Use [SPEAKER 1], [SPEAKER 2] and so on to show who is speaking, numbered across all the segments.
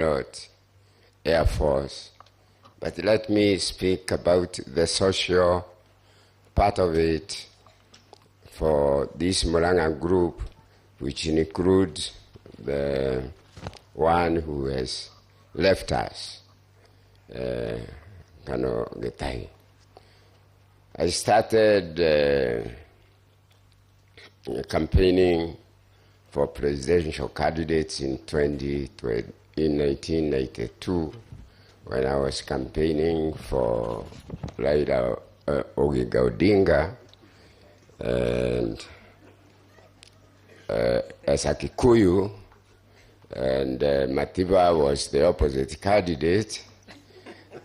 [SPEAKER 1] not Air Force. But let me speak about the social part of it for this Murang'a group, which includes the one who has left us, Kano Getai. I started campaigning for presidential candidates in 1992 when I was campaigning for Raila Odinga, and as a Kikuyu, and Matiba was the opposite candidate.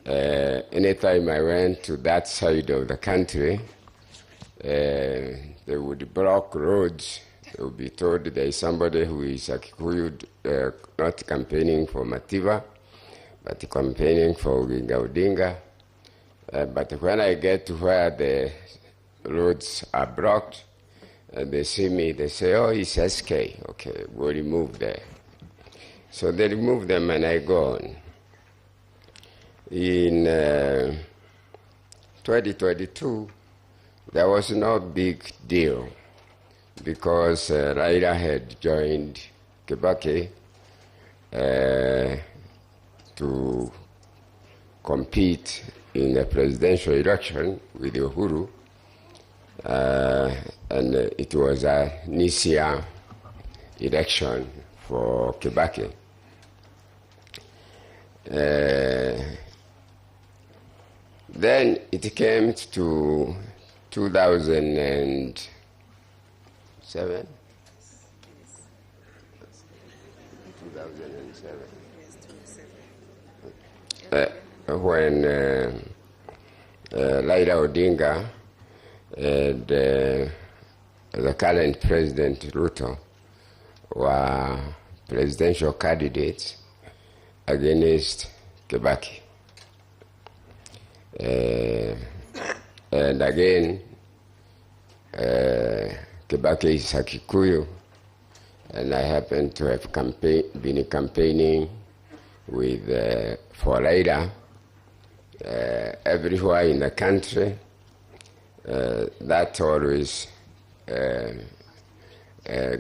[SPEAKER 1] Anytime I went to that side of the country, they would block roads. They would be told there is somebody who is a Kikuyu not campaigning for Matiba, but campaigning for Odinga. But when I get to where the roads are blocked, they see me, they say, oh, it's SK. Okay, we'll remove there. So they remove them and I go on. In 2022, there was no big deal because Raila had joined Kibaki to compete in the presidential election with Uhuru, and it was a Nisia election for Kibaki. Then it came to 2007. 2007. When Raila Odinga and the current President Ruto were presidential candidates against Kibaki. And again, Kibaki is a Kikuyu, and I happen to have been campaigning with for Raila everywhere in the country. That always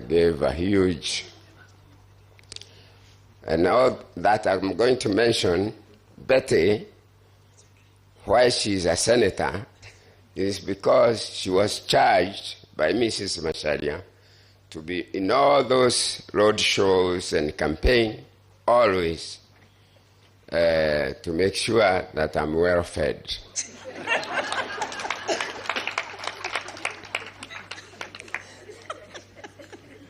[SPEAKER 1] gave a huge, and all that I'm going to mention, Betty, why she's a senator, is because she was charged by Mrs. Macharia to be in all those road shows and campaign, always to make sure that I'm well fed.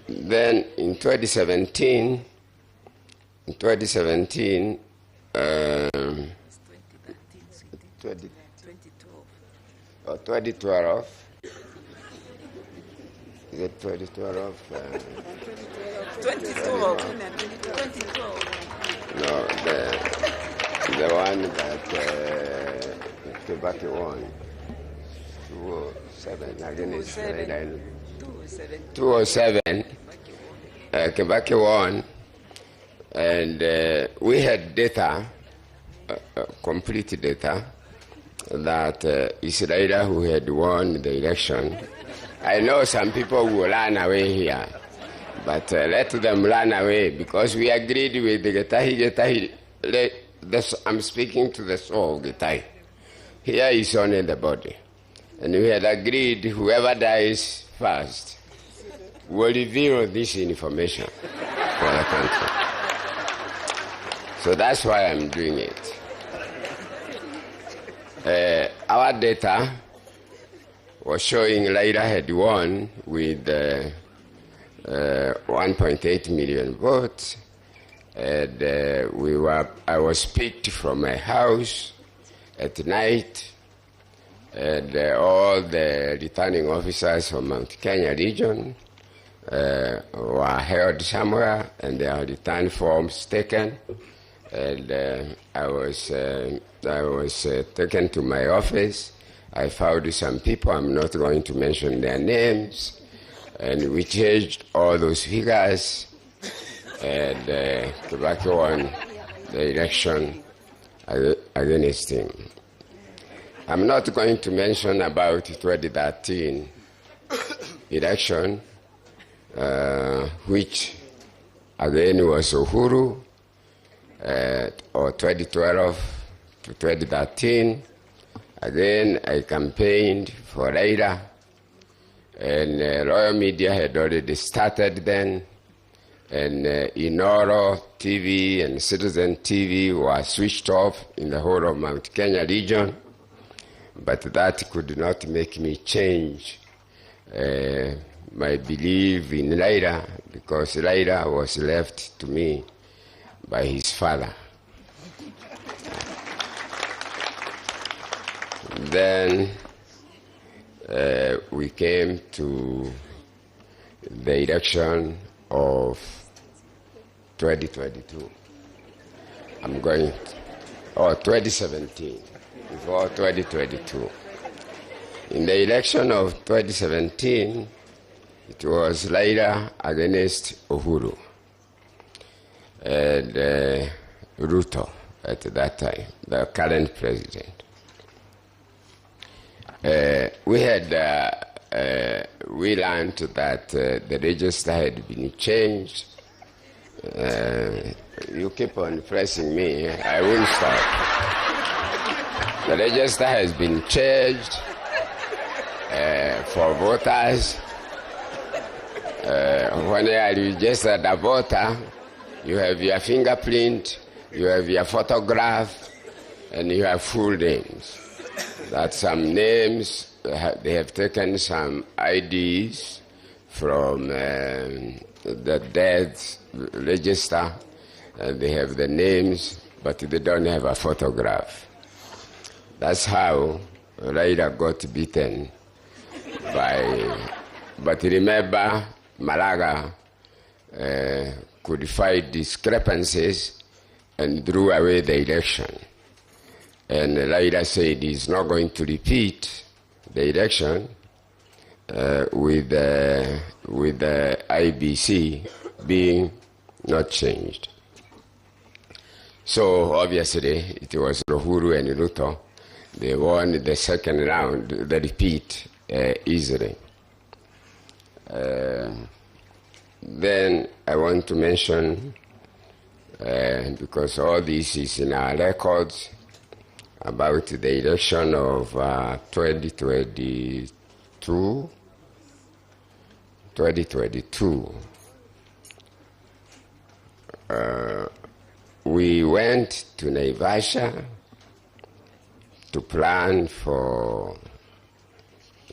[SPEAKER 1] Then in 2017, 2012. Or 2012. Is it 2012?
[SPEAKER 2] 2012.
[SPEAKER 1] No, the one that Kibaki won. 207 against 207. Kibaki won, and we had data, complete data, that it's Raila who had won the election. I know some people will run away here, but let them run away because we agreed with the Getahi. I'm speaking to the soul of Getahi. Here is only the body. And we had agreed whoever dies first will reveal this information for the country. So that's why I'm doing it. Our data was showing Raila had won with 1.8 million votes, and I was picked from my house at night, and all the returning officers from Mount Kenya region were held somewhere, and their return forms taken, and I was taken to my office. I found some people, I'm not going to mention their names, and we changed all those figures, and Kibaki won the election against him. I'm not going to mention about 2013 election, which again was Uhuru, or 2012 to 2013. Again, I campaigned for Raila, and Royal Media had already started then, and Inoro TV and Citizen TV were switched off in the whole of Mount Kenya region, but that could not make me change my belief in Raila, because Raila was left to me by his father. Then we came to the election of 2022. 2017, before 2022. In the election of 2017, it was Raila against Uhuru and Ruto at that time, the current president. We learned that the register had been changed. You keep on pressing me, I won't stop. The register has been changed for voters. When you are registered a voter, you have your fingerprint, you have your photograph, and you have full names. That some names, they have taken some IDs from the death register, and they have the names, but they don't have a photograph. That's how Raila got beaten but remember, Malaga codified discrepancies and drew away the election. And Raila said he's not going to repeat the election with the IEBC being not changed. So obviously it was Uhuru and Ruto. They won the second round, the repeat, easily. Then I want to mention, because all this is in our records, about the election of 2022. We went to Naivasha to plan for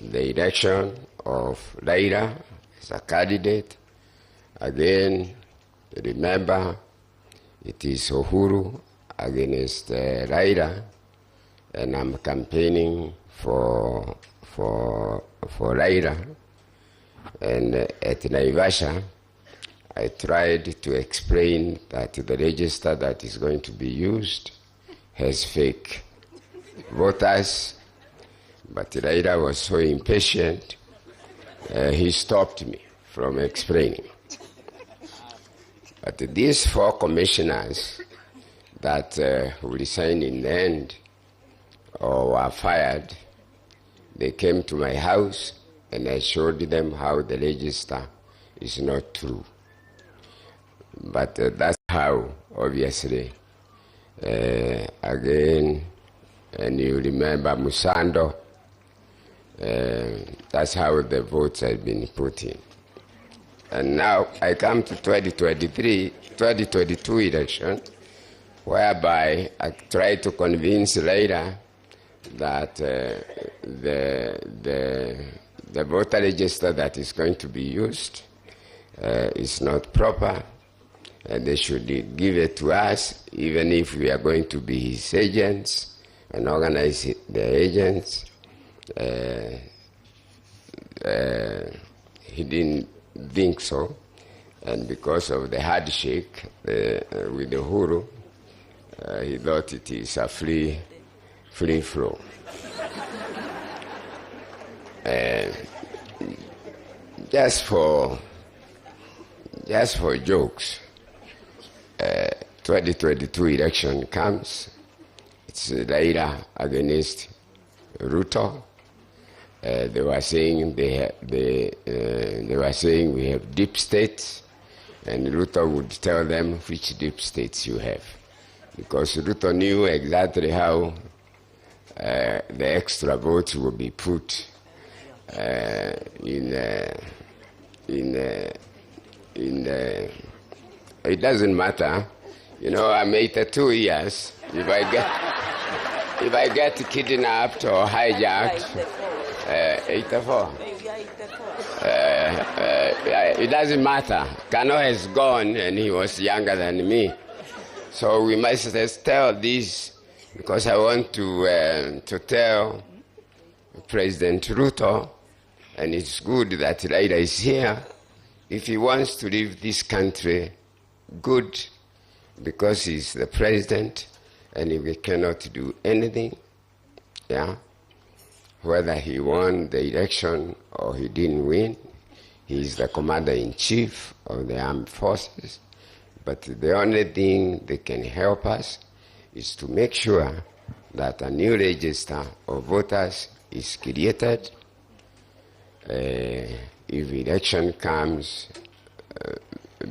[SPEAKER 1] the election of Raila as a candidate. Again, remember, it is Uhuru against Raila, and I'm campaigning for Raila. And at Naivasha, I tried to explain that the register that is going to be used has fake voters, but Raila was so impatient, he stopped me from explaining. But these 4 commissioners that will resign in the end or were fired, they came to my house and I showed them how the register is not true. But that's how, obviously, again, and you remember Musando, that's how the votes have been put in. And now I come to 2022 election, whereby I try to convince Raila that the voter register that is going to be used is not proper, and they should give it to us, even if we are going to be his agents and organize the agents. He didn't think so, and because of the handshake with the Uhuru, he thought it is a free flow. Just for jokes, 2022 election comes, it's Raila against Ruto. They were saying they were saying we have deep states, and Ruto would tell them which deep states you have, because Ruto knew exactly how the extra votes will be put it doesn't matter. You know, I'm 82 years. If I get kidnapped or hijacked, 84. It doesn't matter. Kano has gone and he was younger than me. So we must just tell this, because I want to tell President Ruto, and it's good that Raila is here, if he wants to leave this country, good, because he's the president and we cannot do anything, yeah? Whether he won the election or he didn't win, he's the commander-in-chief of the armed forces. But the only thing that can help us is to make sure that a new register of voters is created. If election comes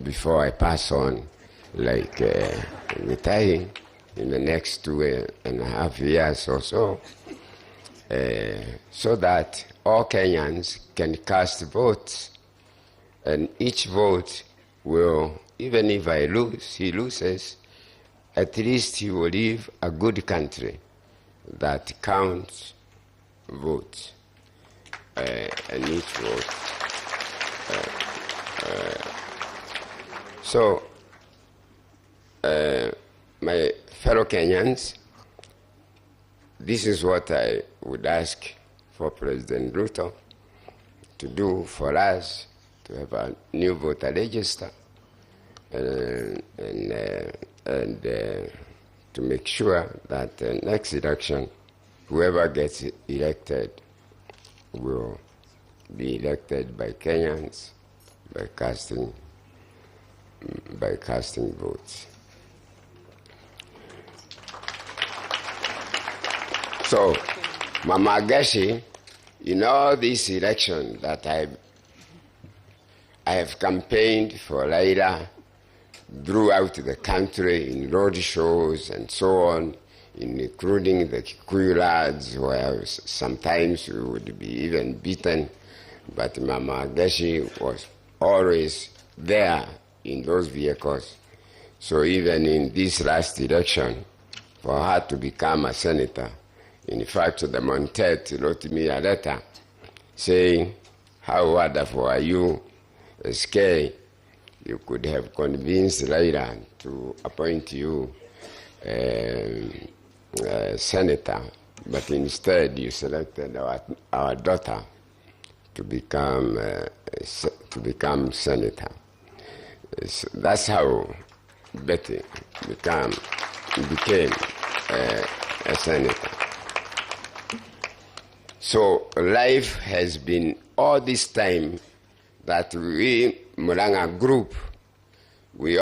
[SPEAKER 1] before I pass on, like retiring in the next 2.5 years or so, so that all Kenyans can cast votes, and each vote will, even if I lose, he loses, at least he will leave a good country that counts votes, and each vote. So, my fellow Kenyans, this is what I would ask for President Ruto to do for us, to have a new voter register, and to make sure that the next election, whoever gets elected will be elected by Kenyans by casting votes. So, Mama Gashi, in all this election that I have campaigned for Raila throughout the country in road shows and so on, including the Kikuyu lads, where sometimes we would be even beaten, but Mama Gashi was always there in those vehicles. So even in this last election, for her to become a senator, in fact, the Montet wrote me a letter saying, how wonderful are you, SK, you could have convinced Raila to appoint you senator, but instead you selected our daughter to become senator. So that's how Betty became a senator. So life has been all this time that we, Muranga group,